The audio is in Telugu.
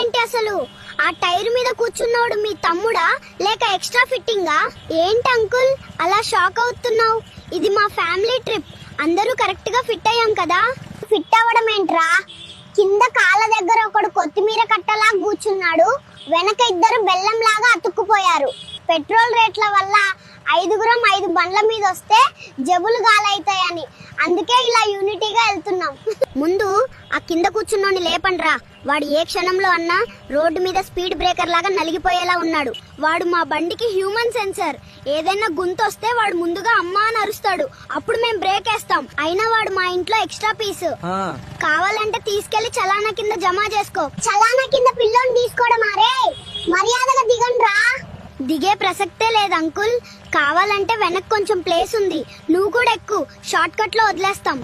ఏంటి అసలు? ఆ టైర్ మీద కూర్చున్నోడు మీ తమ్ముడా లేక ఎక్స్ట్రా ఫిట్టింగా? ఏంటి అంకుల్ అలా షాక్ అవుతున్నావు? ఇది మా ఫ్యామిలీ ట్రిప్, అందరూ కరెక్ట్ గా ఫిట్ అయ్యాం కదా. ఫిట్ అవ్వడం ఏంట్రా? కింద కాళ్ళ దగ్గర ఒకడు కొత్తిమీర కట్టలా కూర్చున్నాడు, వెనక ఇద్దరు బెల్లం లాగా అతుక్కుపోయారు. పెట్రోల్ రేట్ల వల్ల 5గురం 5 బండ్ల మీద వస్తే జబులు గాలైతాయని, అందుకే ఇలా యూనిటీగా వెళ్తున్నాం. ముందు ఆ కింద కూర్చున్నోని లేపండ్రా. వాడు ఏ క్షణంలో అన్నా రోడ్డు మీద స్పీడ్ బ్రేకర్ లాగా నలిగిపోయేలా ఉన్నాడు. వాడు మా బండికి హ్యూమన్ సెన్సర్. ఏదైనా గుంతొస్తే వాడు ముందుగా అమ్మా అని అరుస్తాడు, అప్పుడు మేము బ్రేక్ వేస్తాం. అయినా వాడు మా ఇంట్లో ఎక్స్ట్రా పీస్. కావాలంటే తీసుకెళ్లి చలానా కింద జమ చేసుకో. చలానా కింద పిల్లోని తీసుకోవడం అరే, మర్యాదగా దిగండ్రా. దిగే ప్రసక్తే లేదు అంకుల్, కావాలంటే వెనక్ కొంచెం ప్లేస్ ఉంది, నువ్వు కూడా ఎక్కు, షార్ట్ కట్ లో వదిలేస్తాం.